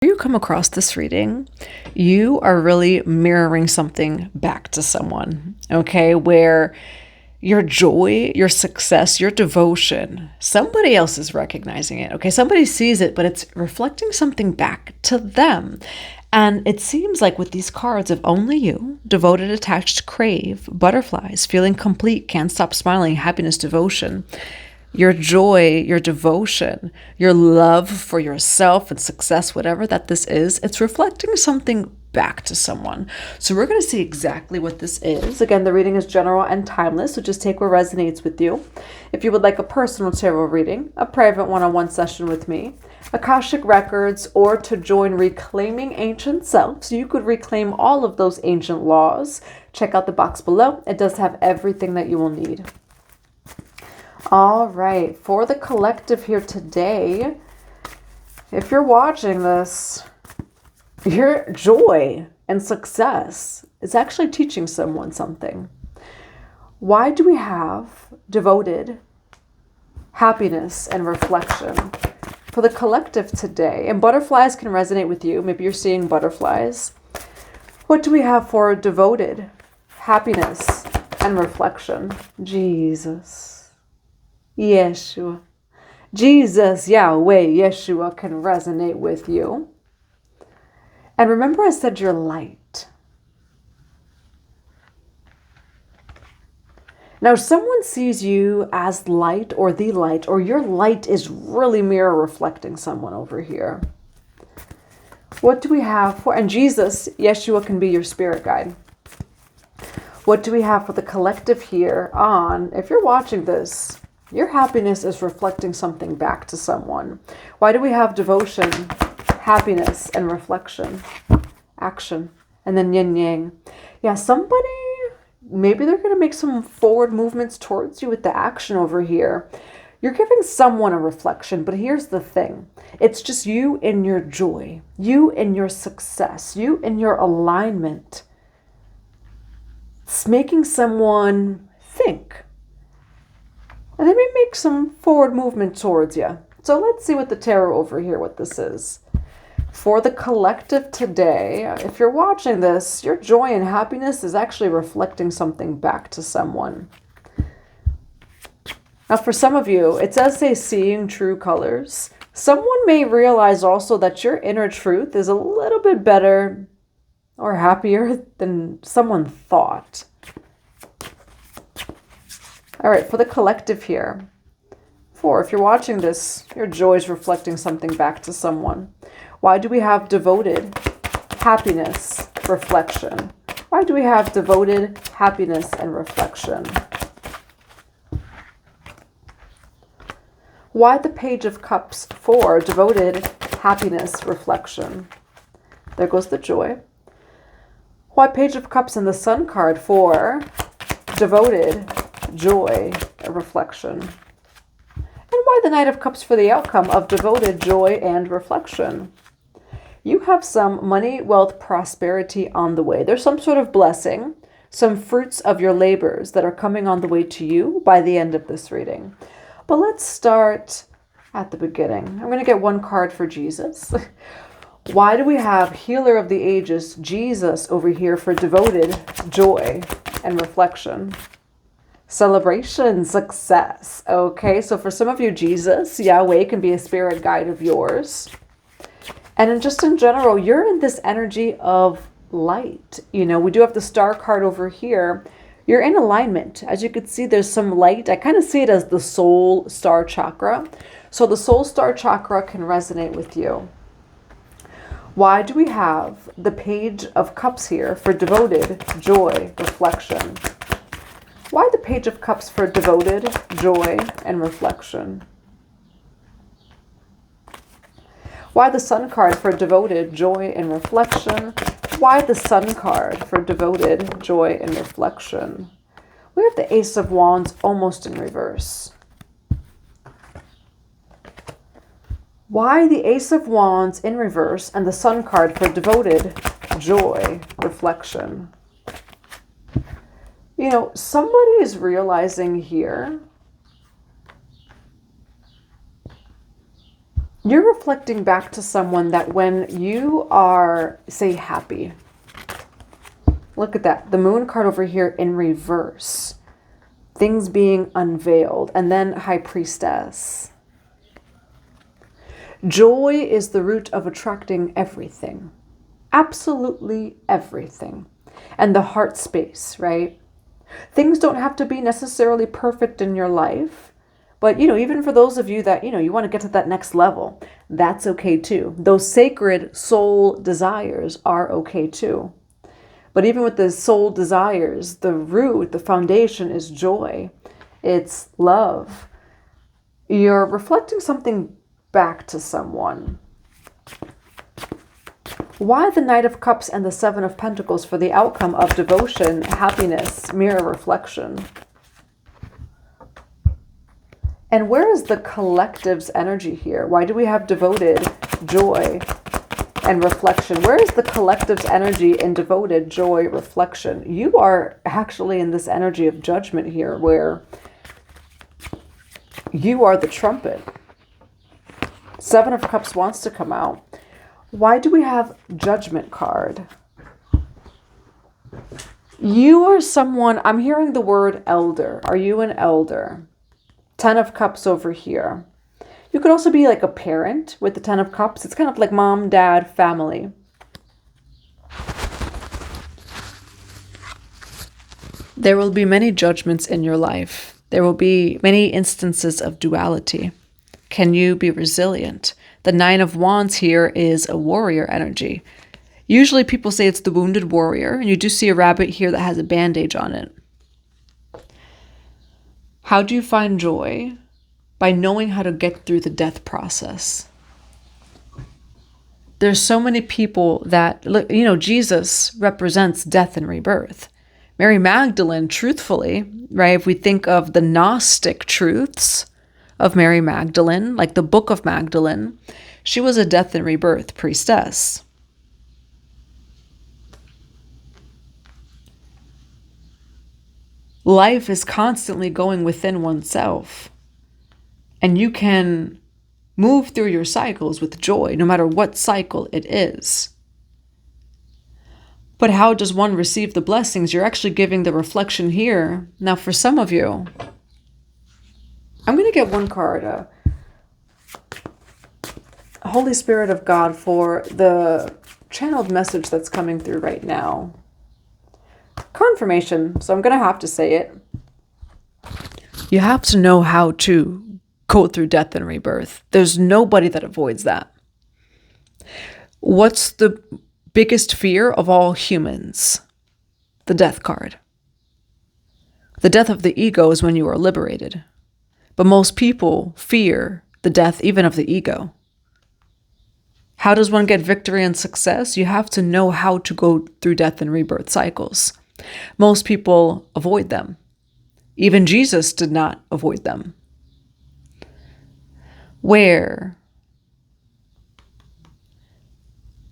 You come across this reading, you are really mirroring something back to someone, okay? Where your joy, your success, your devotion, somebody else is recognizing it, okay? Somebody sees it, but it's reflecting something back to them. And it seems like with these cards of only you, devoted, attached, crave, butterflies, feeling complete, can't stop smiling, happiness, devotion, your joy, your devotion, your love for yourself and success, whatever that this is, it's reflecting something back to someone. So we're going to see exactly what this is. Again, the reading is general and timeless, so just take what resonates with you. If you would like a personal tarot reading, a private one-on-one session with me, Akashic Records, or to join Reclaiming Ancient Selves, you could reclaim all of those ancient laws. Check out the box below. It does have everything that you will need. All right, for the collective here today, if you're watching this, your joy and success is actually teaching someone something. Why do we have devoted, happiness, and reflection? For the collective today, and butterflies can resonate with you. Maybe you're seeing butterflies. What do we have for devoted, happiness, and reflection? Jesus. Yeshua. Jesus, Yahweh, Yeshua can resonate with you. And remember I said you're light. Now, if someone sees you as light or the light, or your light is really mirror reflecting someone over here. What do we have for, and Jesus, Yeshua can be your spirit guide. What do we have for the collective here on, if you're watching this, your happiness is reflecting something back to someone. Why do we have devotion, happiness, and reflection? Action. And then yin yang. Yeah, somebody, maybe they're going to make some forward movements towards you with the action over here. You're giving someone a reflection, but here's the thing. It's just you in your joy, you in your success, you in your alignment. It's making someone think. And they may make some forward movement towards you. So let's see what the tarot over here, what this is. For the collective today, if you're watching this, your joy and happiness is actually reflecting something back to someone. Now for some of you, it does say seeing true colors. Someone may realize also that your inner truth is a little bit better or happier than someone thought. All right, for the collective here. If you're watching this, your joy is reflecting something back to someone. Why do we have devoted, happiness, reflection? Why do we have devoted, happiness, and reflection? Why the Page of Cups for devoted, happiness, reflection? There goes the joy. Why Page of Cups and the Sun card for devoted, joy, and reflection? And why the Knight of Cups for the outcome of devoted, joy, and reflection? You have some money, wealth, prosperity on the way. There's some sort of blessing, some fruits of your labors that are coming on the way to you by the end of this reading. But let's start at the beginning. I'm going to get one card for Jesus. Why do we have Healer of the Ages, Jesus, over here for devoted, joy, and reflection? Celebration, success. Okay, so for some of you, Jesus, Yahweh, can be a spirit guide of yours. And just in general, you're in this energy of light. You know, we do have the Star card over here. You're in alignment. As you can see, there's some light. I kind of see it as the soul star chakra. So the soul star chakra can resonate with you. Why do we have the Page of Cups here for devoted, joy, reflection? Why the Page of Cups for devoted, joy, and reflection? Why the Sun card for devoted, joy, and reflection? Why the Sun card for devoted, joy, and reflection? We have the Ace of Wands almost in reverse. Why the Ace of Wands in reverse and the Sun card for devoted, joy, reflection? You know, somebody is realizing here You're reflecting back to someone that when you are, say, happy, look at that. The moon card over here in reverse. Things being unveiled. And then High Priestess. Joy is the root of attracting everything. Absolutely everything. And the heart space, right? Things don't have to be necessarily perfect in your life. But, even for those of you that, you want to get to that next level, that's okay too. Those sacred soul desires are okay too. But even with the soul desires, the root, the foundation is joy. It's love. You're reflecting something back to someone. Why the Knight of Cups and the Seven of Pentacles for the outcome of devotion, happiness, mirror reflection? And where is the collective's energy here? Why do we have devoted, joy, and reflection? Where is the collective's energy in devoted, joy, reflection? You are actually in this energy of judgment here where you are the trumpet. Seven of Cups wants to come out. Why do we have Judgment card? You are someone, I'm hearing the word elder. Are you an elder? Ten of Cups over here. You could also be like a parent with the Ten of Cups. It's kind of like mom, dad, family. There will be many judgments in your life. There will be many instances of duality. Can you be resilient? The Nine of Wands here is a warrior energy. Usually people say it's the wounded warrior, and you do see a rabbit here that has a bandage on it. How do you find joy? By knowing how to get through the death process. There's so many people that, Jesus represents death and rebirth. Mary Magdalene, truthfully, right, if we think of the Gnostic truths of Mary Magdalene, like the Book of Magdalene, she was a death and rebirth priestess. Life is constantly going within oneself. And you can move through your cycles with joy, no matter what cycle it is. But how does one receive the blessings? You're actually giving the reflection here. Now, for some of you, I'm going to get one card. Holy Spirit of God, for the channeled message that's coming through right now. Confirmation, so I'm going to have to say it. You have to know how to go through death and rebirth. There's nobody that avoids that. What's the biggest fear of all humans? The death card. The death of the ego is when you are liberated. But most people fear the death even of the ego. How does one get victory and success? You have to know how to go through death and rebirth cycles. Most people avoid them. Even Jesus did not avoid them. Where?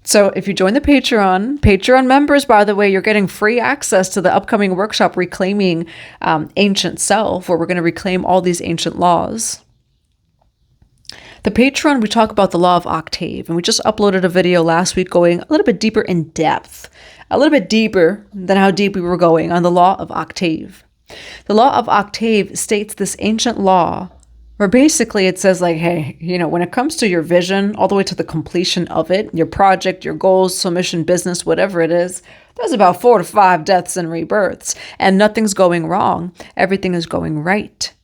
So if you join the Patreon members, by the way, you're getting free access to the upcoming workshop, Reclaiming Ancient Self, where we're going to reclaim all these ancient laws. The Patreon, we talk about the law of octave, and we just uploaded a video last week going a little bit deeper in depth, a little bit deeper than how deep we were going on the law of octave. The law of octave states this ancient law where basically it says like, hey, when it comes to your vision, all the way to the completion of it, your project, your goals, submission, business, whatever it is, there's about 4 to 5 deaths and rebirths, and nothing's going wrong. Everything is going right.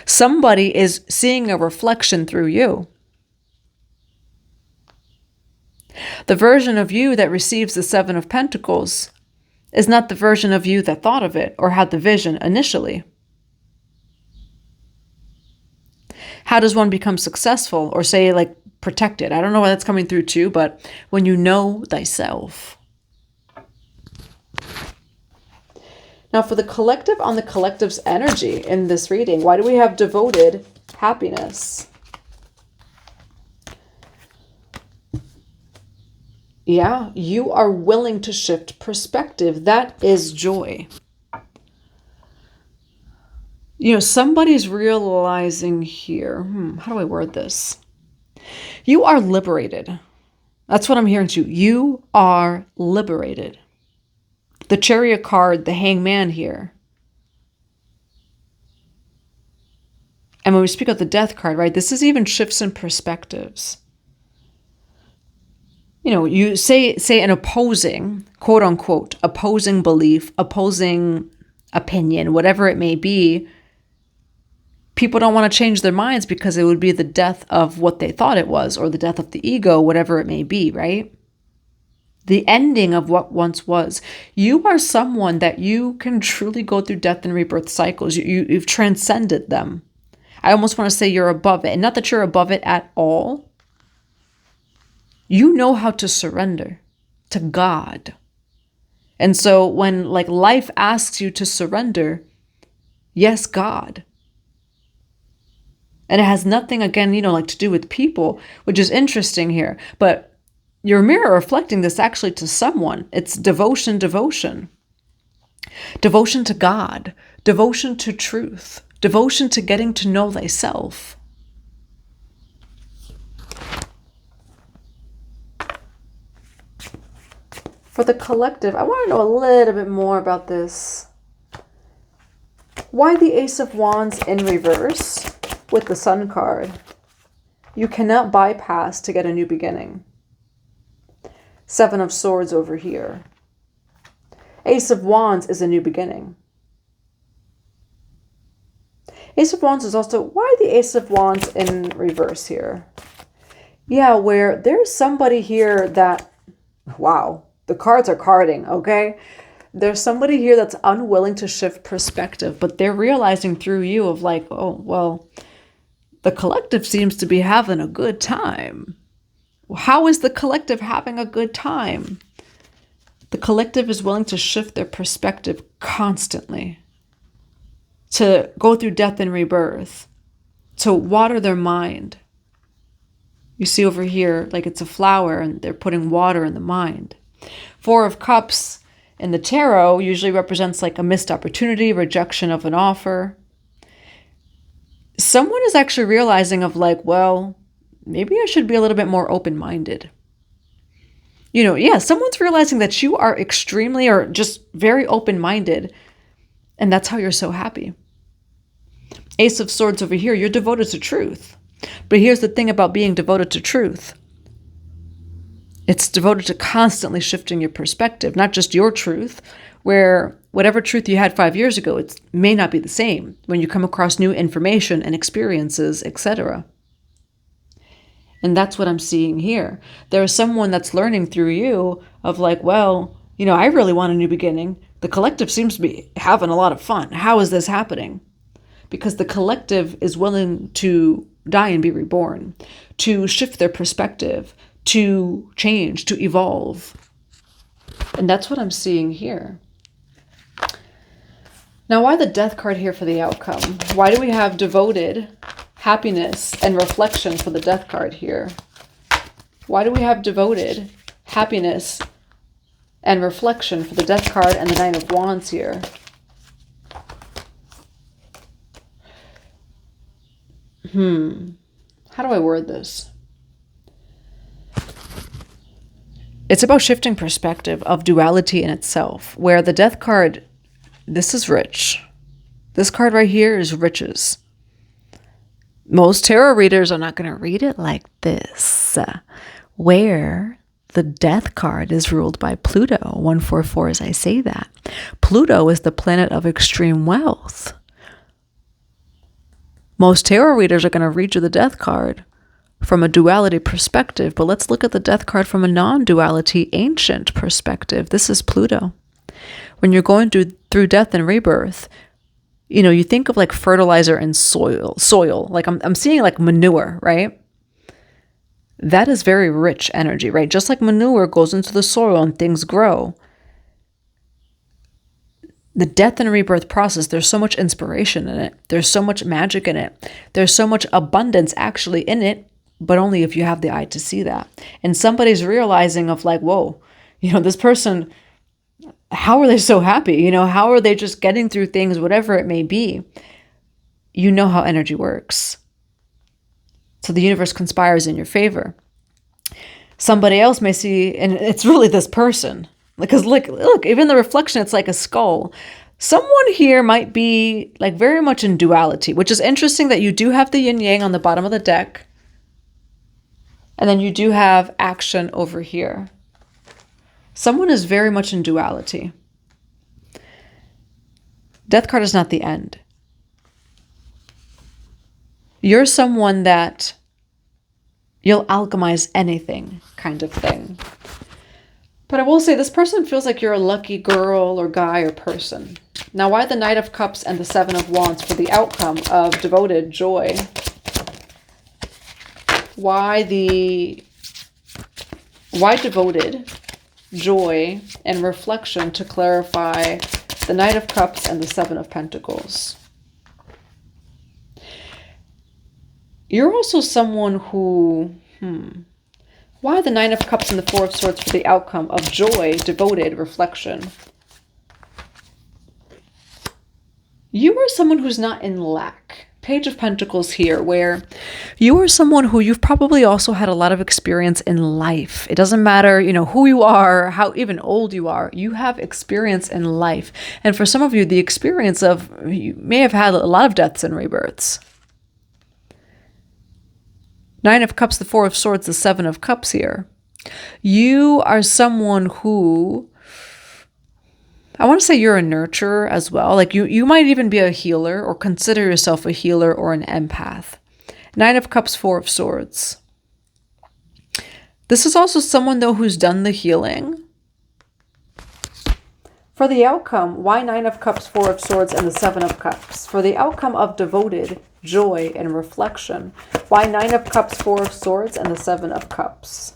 Somebody is seeing a reflection through you. The version of you that receives the Seven of Pentacles is not the version of you that thought of it or had the vision initially. How does one become successful or say like protected? I don't know why that's coming through too, but when you know thyself. Now for the collective, on the collective's energy in this reading, why do we have devoted happiness? Yeah, you are willing to shift perspective. That is joy. Somebody's realizing here, how do I word this? You are liberated. That's what I'm hearing too. You are liberated. The Chariot card, the Hangman here. And when we speak of the Death card, right, this is even shifts in perspectives. You say an opposing, quote unquote, opposing belief, opposing opinion, whatever it may be, people don't want to change their minds because it would be the death of what they thought it was, or the death of the ego, whatever it may be, right? The ending of what once was. You are someone that you can truly go through death and rebirth cycles. You've transcended them. I almost want to say you're above it. And not that you're above it at all. You know how to surrender to God. And so when life asks you to surrender, yes, God. And it has nothing, again, to do with people, which is interesting here. But your mirror reflecting this actually to someone. It's devotion. Devotion to God. Devotion to truth. Devotion to getting to know thyself. For the collective, I want to know a little bit more about this. Why the Ace of Wands in reverse with the Sun card? You cannot bypass to get a new beginning. Seven of Swords over here. Ace of Wands is a new beginning. Ace of Wands is also, why the Ace of Wands in reverse here? Yeah, where there's somebody here that, wow, the cards are carding, okay? There's somebody here that's unwilling to shift perspective, but they're realizing through you of oh, well, the collective seems to be having a good time. How is the collective having a good time? The collective is willing to shift their perspective constantly, to go through death and rebirth, to water their mind. You see over here, it's a flower and they're putting water in the mind. Four of Cups in the tarot usually represents a missed opportunity, rejection of an offer. Someone is actually realizing of well, maybe I should be a little bit more open-minded. Someone's realizing that you are extremely or just very open-minded, and that's how you're so happy. Ace of Swords over here, you're devoted to truth. But here's the thing about being devoted to truth. It's devoted to constantly shifting your perspective, not just your truth, where whatever truth you had 5 years ago, it may not be the same when you come across new information and experiences, etc. And that's what I'm seeing here. There is someone that's learning through you of well, I really want a new beginning. The collective seems to be having a lot of fun. How is this happening? Because the collective is willing to die and be reborn, to shift their perspective, to change, to evolve. And that's what I'm seeing here. Now, why the Death card here for the outcome? Why do we have devoted, happiness, and reflection for the Death card here? Why do we have devoted, happiness, and reflection for the Death card and the Nine of Wands here? How do I word this? It's about shifting perspective of duality in itself, where the Death card, this is rich. This card right here is riches. Most tarot readers are not going to read it like this, where the Death card is ruled by Pluto, 144 as I say that. Pluto is the planet of extreme wealth. Most tarot readers are going to read you the Death card from a duality perspective, but let's look at the Death card from a non-duality ancient perspective. This is Pluto. When you're going through death and rebirth, you think of fertilizer and soil. I'm seeing manure, right? That is very rich energy, right? Just like manure goes into the soil and things grow. The death and rebirth process, there's so much inspiration in it. There's so much magic in it. There's so much abundance actually in it, but only if you have the eye to see that. And somebody's realizing of whoa, this person, how are they so happy? How are they just getting through things, whatever it may be? you know how energy works. So the universe conspires in your favor. Somebody else may see, and it's really this person. Because look, even the reflection, it's like a skull. Someone here might be like very much in duality, which is interesting that you do have the yin yang on the bottom of the deck. And then you do have action over here. Someone is very much in duality. Death card is not the end. You're someone that you'll alchemize anything kind of thing. But I will say this person feels like you're a lucky girl or guy or person. Now, why the Knight of Cups and the Seven of Wands for the outcome of devoted joy? Why devoted joy and reflection to clarify the Knight of Cups and the Seven of Pentacles? You're also someone who, why the Nine of Cups and the Four of Swords for the outcome of joy, devoted reflection? You are someone who's not in lack. Page of Pentacles here, where you are someone who you've probably also had a lot of experience in life. It doesn't matter, who you are, how even old you are, you have experience in life. And for some of you, the experience of, you may have had a lot of deaths and rebirths. Nine of Cups, the Four of Swords, the Seven of Cups here. You are someone who, I want to say you're a nurturer as well. Like you might even be a healer or consider yourself a healer or an empath. Nine of Cups, Four of Swords. This is also someone though who's done the healing. For the outcome, why Nine of Cups, Four of Swords, and the Seven of Cups? For the outcome of devoted joy and reflection. Why Nine of Cups, Four of Swords, and the Seven of Cups?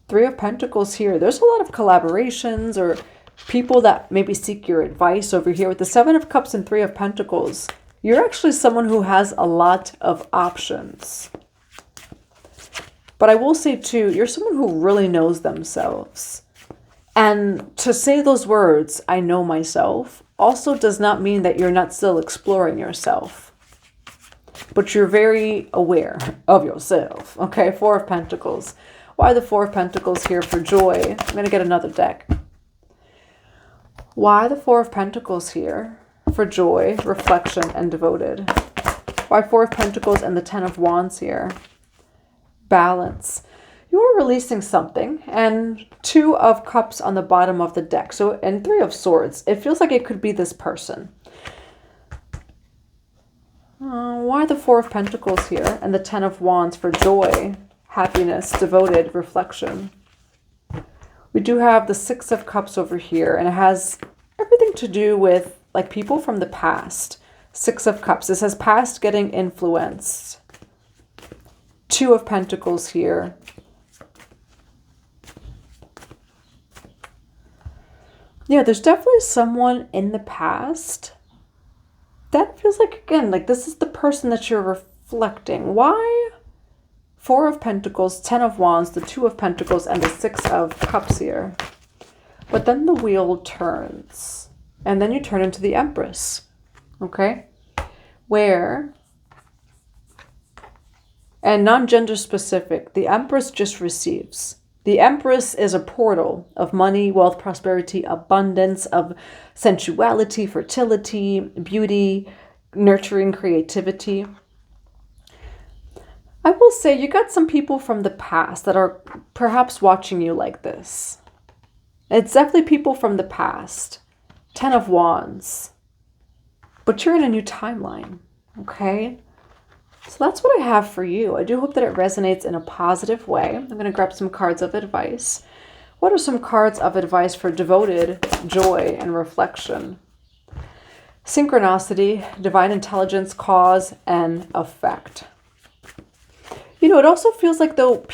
Three of Pentacles here. There's a lot of collaborations or people that maybe seek your advice over here. With the Seven of Cups and Three of Pentacles, you're actually someone who has a lot of options. But I will say too, you're someone who really knows themselves. And to say those words, I know myself, also does not mean that you're not still exploring yourself. But you're very aware of yourself. Okay, Four of Pentacles. Why the Four of Pentacles here for joy? I'm going to get another deck. Why the Four of Pentacles here for joy, reflection, and devoted? Why Four of Pentacles and the Ten of Wands here? Balance. You're releasing something, and Two of Cups on the bottom of the deck. So, and Three of Swords. It feels like it could be this person. Why the Four of Pentacles here and the Ten of Wands for joy, happiness, devoted, reflection? We do have the Six of Cups over here, and it has everything to do with like people from the past. Six of Cups. This says past getting influenced. Two of Pentacles here. Yeah, there's definitely someone in the past that feels like, again, like this is the person that you're reflecting. Why? Four of Pentacles, Ten of Wands, the Two of Pentacles, and the Six of Cups here. But then the wheel turns, and then you turn into the Empress, okay? Where, and non-gender specific, the Empress just receives. The Empress is a portal of money, wealth, prosperity, abundance, of sensuality, fertility, beauty, nurturing, creativity. I will say you got some people from the past that are perhaps watching you like this. It's definitely people from the past. Ten of Wands. But you're in a new timeline, okay? So that's what I have for you. I do hope that it resonates in a positive way. I'm going to grab some cards of advice. What are some cards of advice for devoted joy and reflection? Synchronicity, divine intelligence, cause and effect. You know, it also feels like though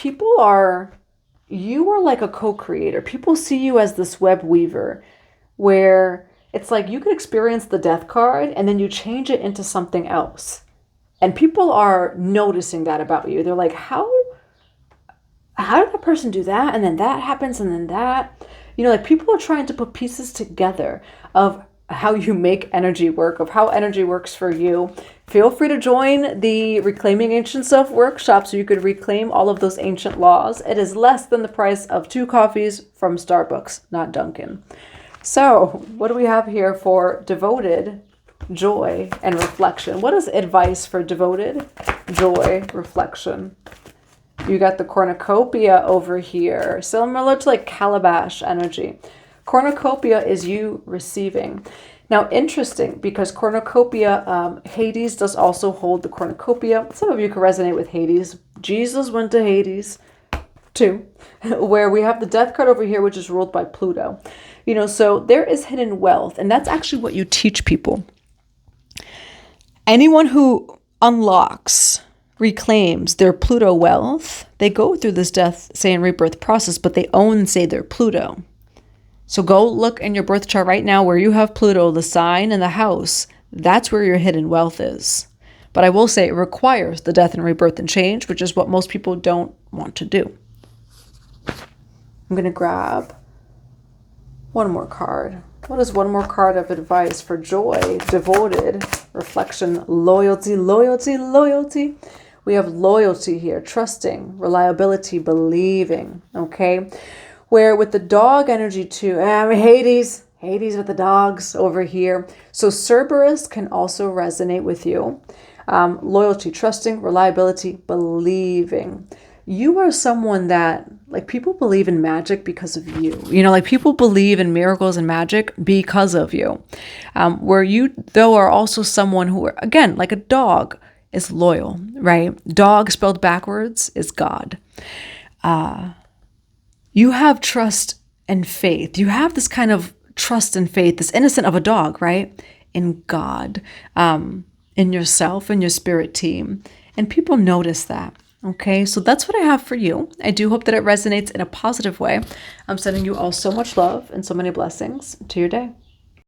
you are like a co-creator. People see you as this web weaver where it's like you could experience the death card and then you change it into something else. And people are noticing that about you. They're like, how did that person do that? And then that happens and then that. You know, like people are trying to put pieces together of how you make energy work, of how energy works for you, feel free to join the Reclaiming Ancient Self workshop so you could reclaim all of those ancient laws. It is less than the price of 2 coffees from Starbucks, not Dunkin'. So what do we have here for devoted, joy, and reflection? What is advice for devoted, joy, reflection? You got the cornucopia over here, similar to like calabash energy. Cornucopia is you receiving. Now, interesting, because cornucopia, Hades does also hold the cornucopia. Some of you can resonate with Hades. Jesus went to Hades too, where we have the death card over here, which is ruled by Pluto. You know, so there is hidden wealth, and that's actually what you teach people. Anyone who unlocks, reclaims their Pluto wealth, they go through this death, say, and rebirth process, but they own, say, their Pluto. So go look in your birth chart right now where you have Pluto, the sign and the house. That's where your hidden wealth is. But I will say it requires the death and rebirth and change, which is what most people don't want to do. I'm going to grab one more card. What is one more card of advice for joy, devoted, reflection, loyalty, loyalty, loyalty? We have loyalty here, trusting, reliability, believing, okay? Where with the dog energy too, Hades with the dogs over here. So Cerberus can also resonate with you. Loyalty, trusting, reliability, believing. You are someone that, like, people believe in magic because of you. You know, like, people believe in miracles and magic because of you. Where you, though, are also someone who, again, like a dog, is loyal, right? Dog spelled backwards is God. You have trust and faith. You have this kind of trust and faith, this innocent of a dog, right? In God, in yourself, in your spirit team. And people notice that. Okay, so that's what I have for you. I do hope that it resonates in a positive way. I'm sending you all so much love and so many blessings to your day.